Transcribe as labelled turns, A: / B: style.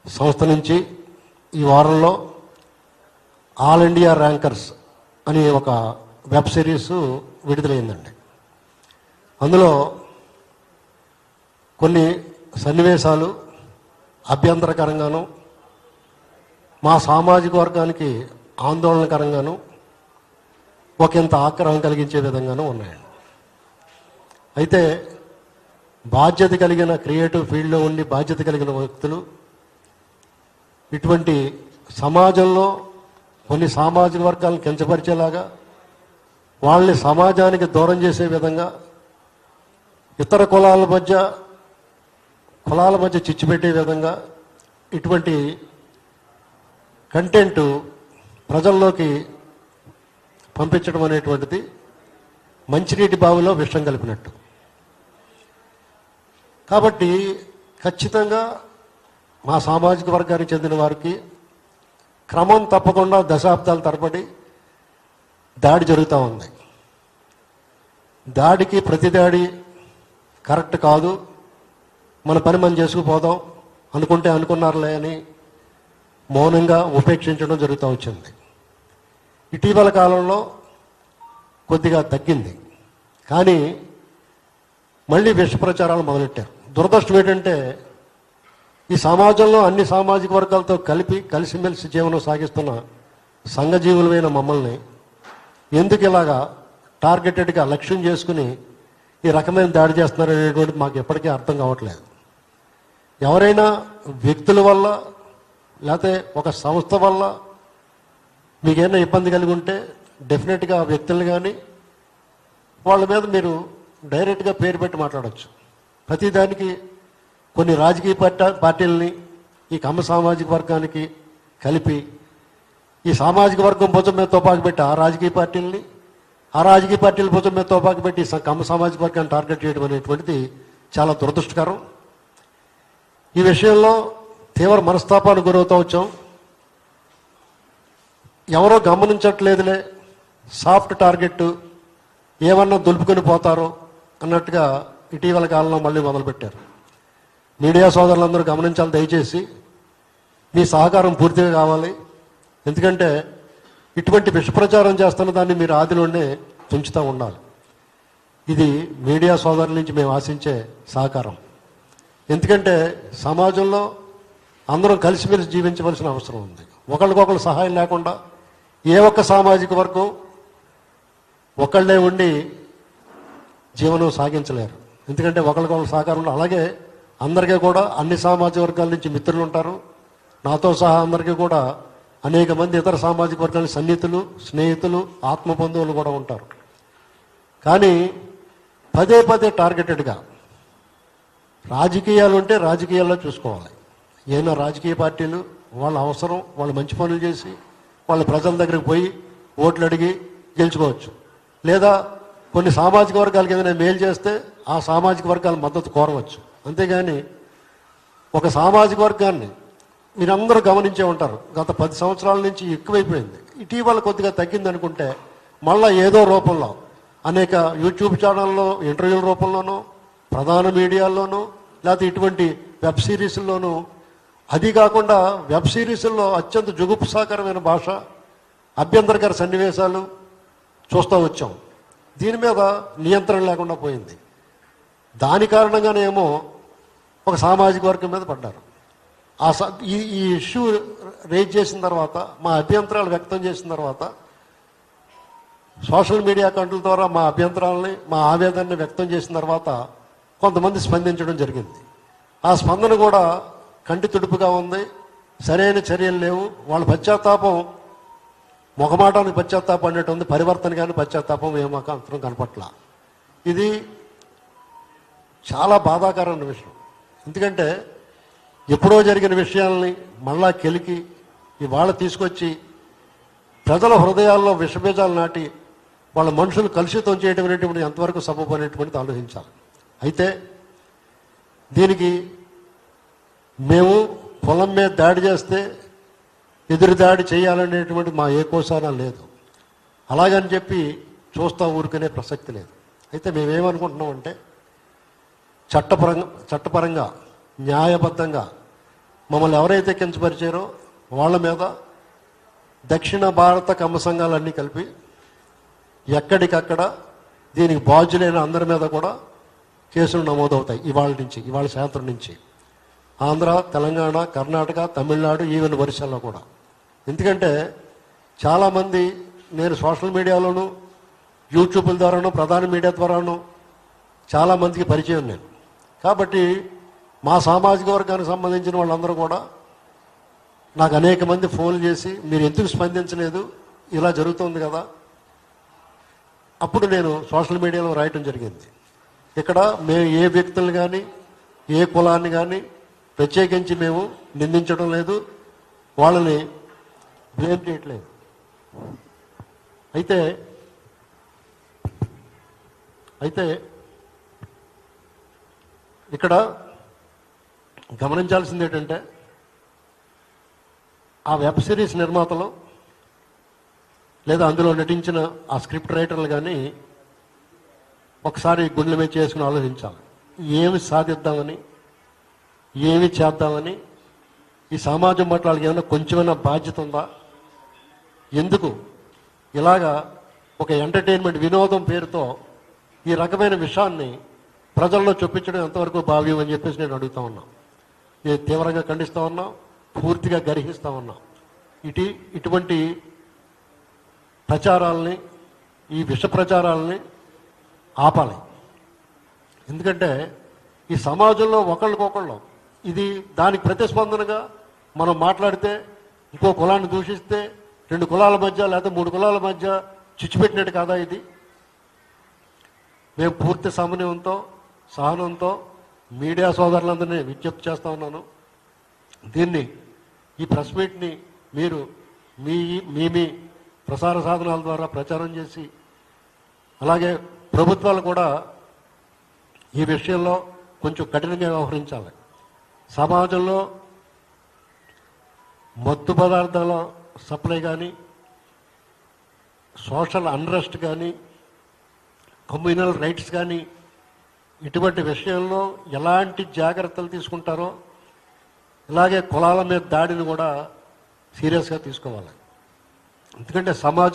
A: సంస్థ నుంచి ఈ వారంలో ఆల్ ఇండియా ర్యాంకర్స్ అని ఒక వెబ్ సిరీస్ విడుదలైందండి. అందులో కొన్ని సన్నివేశాలు అభ్యంతరకరంగాను, మా సామాజిక వర్గానికి ఆందోళనకరంగాను, ఒకంత ఆగ్రహం కలిగించే విధంగానూ ఉన్నాయండి. అయితే బాధ్యత కలిగిన క్రియేటివ్ ఫీల్డ్లో ఉండి బాధ్యత కలిగిన వ్యక్తులు ఇటువంటి సమాజంలో కొన్ని సామాజిక వర్గాలను కించపరిచేలాగా, వాళ్ళని సమాజానికి దూరం చేసే విధంగా, ఇతర కులాల మధ్య చిచ్చు పెట్టే విధంగా ఇటువంటి కంటెంట్ ప్రజల్లోకి పంపించడం అనేటువంటిది మంచినీటి బావిలో విషం కలిపినట్టు. కాబట్టి ఖచ్చితంగా మా సామాజిక వర్గానికి చెందిన వారికి క్రమం తప్పకుండా దశాబ్దాల తరబడి దాడి జరుగుతూ ఉంది. దాడికి ప్రతి దాడి కరెక్ట్ కాదు, మన పని మనం చేసుకుపోదాం అనుకుంటే అనుకున్నారులే అని మౌనంగా ఉపేక్షించడం జరుగుతూ వచ్చింది. ఇటీవల కాలంలో కొద్దిగా తగ్గింది, కానీ మళ్ళీ విష ప్రచారాలు మొదలెట్టారు. దురదృష్టం ఏంటంటే ఈ సమాజంలో అన్ని సామాజిక వర్గాలతో కలిసిమెలిసి జీవనం సాగిస్తున్న సంఘజీవులమైన మమ్మల్ని ఎందుకు ఇలాగా టార్గెటెడ్గా లక్ష్యం చేసుకుని ఈ రకమైన దాడి చేస్తున్నారు అనేటువంటిది మాకు ఎప్పటికీ అర్థం కావట్లేదు. ఎవరైనా వ్యక్తుల వల్ల లేకపోతే ఒక సంస్థ వల్ల మీకేమైనా ఇబ్బంది కలిగి ఉంటే డెఫినెట్గా ఆ వ్యక్తులు కానీ వాళ్ళ మీద మీరు డైరెక్ట్గా పేరు పెట్టి మాట్లాడవచ్చు. ప్రతిదానికి కొన్ని రాజకీయ పార్టీలని ఈ కమ్మ సామాజిక వర్గానికి కలిపి ఈ సామాజిక వర్గం భుజం మీద తోపాకు పెట్టి ఆ రాజకీయ పార్టీల భుజం మీద తోపాకు పెట్టి కమ్మ సామాజిక వర్గాన్ని టార్గెట్ చేయడం అనేటువంటిది చాలా దురదృష్టకరం. ఈ విషయంలో తీవ్ర మనస్తాపానికి గురవుతూ వచ్చాం. ఎవరో గమనించట్లేదులే, సాఫ్ట్ టార్గెట్, ఏమన్నా దులుపుకొని పోతారో అన్నట్టుగా ఇటీవల కాలంలో మళ్ళీ మొదలుపెట్టారు. మీడియా సోదరులందరూ గమనించాలి, దయచేసి మీ సహకారం పూర్తిగా కావాలి. ఎందుకంటే ఇటువంటి విషప్రచారం చేస్తున్న దాన్ని మీరు ఆదిలోనే తుంచుతూ ఉండాలి. ఇది మీడియా సోదరుల నుంచి మేము ఆశించే సహకారం. ఎందుకంటే సమాజంలో అందరం కలిసిమెలిసి జీవించవలసిన అవసరం ఉంది. ఒకరికొకరు సహాయం లేకుండా ఏ ఒక్క సామాజిక వర్గం ఒకళ్ళే ఉండి జీవనం సాగించలేరు. ఎందుకంటే ఒకరికొకరు సహకారం. అలాగే అందరికీ కూడా అన్ని సామాజిక వర్గాల నుంచి మిత్రులు ఉంటారు. నాతో సహా అందరికీ కూడా అనేక మంది ఇతర సామాజిక వర్గాల సన్నిహితులు, స్నేహితులు, ఆత్మబంధువులు కూడా ఉంటారు. కానీ పదే పదే టార్గెటెడ్గా రాజకీయాలు ఉంటే రాజకీయాల్లో చూసుకోవాలి. ఏమైనా రాజకీయ పార్టీలు వాళ్ళ అవసరం, వాళ్ళు మంచి పనులు చేసి వాళ్ళ ప్రజల దగ్గరికి పోయి ఓట్లు అడిగి గెలుచుకోవచ్చు. లేదా కొన్ని సామాజిక వర్గాలకు ఏదైనా మేలు చేస్తే ఆ సామాజిక వర్గాల మద్దతు కోరవచ్చు. అంతేగాని ఒక సామాజిక వర్గాన్ని మీరందరూ గమనించే ఉంటారు, గత 10 సంవత్సరాల నుంచి ఎక్కువైపోయింది. ఇటీవల కొద్దిగా తగ్గింది అనుకుంటే మళ్ళీ ఏదో రూపంలో అనేక యూట్యూబ్ ఛానల్లో ఇంటర్వ్యూల రూపంలోనూ, ప్రధాన మీడియాల్లోనూ, లేకపోతే ఇటువంటి వెబ్ సిరీస్ల్లోనూ, అది కాకుండా వెబ్ సిరీస్ల్లో అత్యంత జుగుప్సాకరమైన భాష, అభ్యంతరకర సన్నివేశాలు చూస్తూ వచ్చాం. దీని మీద నియంత్రణ లేకుండా పోయింది. దాని కారణంగానేమో ఒక సామాజిక వర్గం మీద పడ్డారు. ఈ ఇష్యూ రేజ్ చేసిన తర్వాత, మా అభ్యంతరాలు వ్యక్తం చేసిన తర్వాత, సోషల్ మీడియా అకౌంట్ల ద్వారా మా అభ్యంతరాలని, మా ఆవేదనని వ్యక్తం చేసిన తర్వాత కొంతమంది స్పందించడం జరిగింది. ఆ స్పందన కూడా కంటి తుడుపుగా ఉంది. సరైన చర్యలు లేవు. వాళ్ళ పశ్చాత్తాపం మొహమాటానికి పశ్చాత్తాపం అన్నట్టు ఉంది. పరివర్తన కానీ పశ్చాత్తాపం ఏమాక అంతరం కనపట్ల. ఇది చాలా బాధాకరమైన విషయం. ఎందుకంటే ఎప్పుడో జరిగిన విషయాల్ని మళ్ళా కెలికి ఇవాళ తీసుకొచ్చి ప్రజల హృదయాల్లో విషబీజాలు నాటి వాళ్ళ మనుషులు కలుషితం చేయడం అనేటువంటి ఎంతవరకు సబబు అనేటువంటిది ఆలోచించాలి. అయితే దీనికి మేము పొలం మీద దాడి చేస్తే ఎదురు దాడి చేయాలనేటువంటి మా ఏ కోసానా లేదు. అలాగని చెప్పి చూస్తూ ఊరుకునే ప్రసక్తి లేదు. అయితే మేమేమనుకుంటున్నామంటే చట్టపరంగా న్యాయబద్ధంగా మమ్మల్ని ఎవరైతే కించపరిచారో వాళ్ళ మీద దక్షిణ భారత కమ్మ సంఘాలన్నీ కలిపి ఎక్కడికక్కడ దీనికి బాధ్యులైన అందరి మీద కూడా కేసులు నమోదవుతాయి ఇవాళ సాయంత్రం నుంచి ఆంధ్ర, తెలంగాణ, కర్ణాటక, తమిళనాడు, ఈవెన్ ఒరిస్సాలో కూడా. ఎందుకంటే చాలామంది నేను సోషల్ మీడియాలోనూ యూట్యూబ్ల ద్వారాను ప్రధాన మీడియా ద్వారాను చాలామందికి పరిచయం నేను. కాబట్టి మా సామాజిక వర్గానికి సంబంధించిన వాళ్ళందరూ కూడా నాకు అనేక మంది ఫోన్లు చేసి మీరు ఎందుకు స్పందించలేదు, ఇలా జరుగుతుంది కదా. అప్పుడు నేను సోషల్ మీడియాలో రాయటం జరిగింది. ఇక్కడ మేము ఏ వ్యక్తులు కానీ ఏ కులాన్ని కానీ ప్రత్యేకించి మేము నిందించడం లేదు, వాళ్ళని బ్లేమ్ చేయట్లేదు. అయితే ఇక్కడ గమనించాల్సింది ఏంటంటే ఆ వెబ్ సిరీస్ నిర్మాతలు లేదా అందులో నటించిన ఆ స్క్రిప్ట్ రైటర్లు కానీ ఒకసారి గుండెల మీద చేసుకుని ఆలోచించాలి. ఏమి సాధిద్దామని, ఏమి చేద్దామని, ఈ సమాజం పట్ల వాళ్ళకి ఏమైనా కొంచెమైనా బాధ్యత ఉందా? ఎందుకు ఇలాగా ఒక ఎంటర్టైన్మెంట్ వినోదం పేరుతో ఈ రకమైన విషయాన్ని ప్రజల్లో చొప్పించడం ఎంతవరకు భావ్యం అని చెప్పేసి నేను అడుగుతా ఉన్నా. నేను తీవ్రంగా ఖండిస్తూ ఉన్నా, పూర్తిగా గర్హిస్తూ ఉన్నా. ఇటువంటి ప్రచారాలని, ఈ విష ప్రచారాలని ఆపాలి. ఎందుకంటే ఈ సమాజంలో ఒకళ్ళకొకళ్ళు దానికి ప్రతిస్పందనగా మనం మాట్లాడితే, ఇంకో కులాన్ని దూషిస్తే 2 కులాల మధ్య లేదా 3 కులాల మధ్య చిచ్చుపెట్టినట్టు కాదా ఇది? మేము పూర్తి సమన్వయంతో, సహనంతో మీడియా సోదరులందరినీ విజ్ఞప్తి చేస్తూ ఉన్నాను. ఈ ప్రెస్ మీట్ని మీరు మీ ప్రసార సాధనాల ద్వారా ప్రచారం చేసి, అలాగే ప్రభుత్వాలు కూడా ఈ విషయంలో కొంచెం కఠినంగా వ్యవహరించాలి. సమాజంలో మత్తు పదార్థాల సప్లై కానీ, సోషల్ అన్రెస్ట్ కానీ, కమ్యూనల్ రైట్స్ కానీ, ఇటువంటి విషయంలో ఎలాంటి జాగ్రత్తలు తీసుకుంటారో ఇలాగే కులాల మీద దాడిని కూడా సీరియస్గా తీసుకోవాలి. ఎందుకంటే సమాజం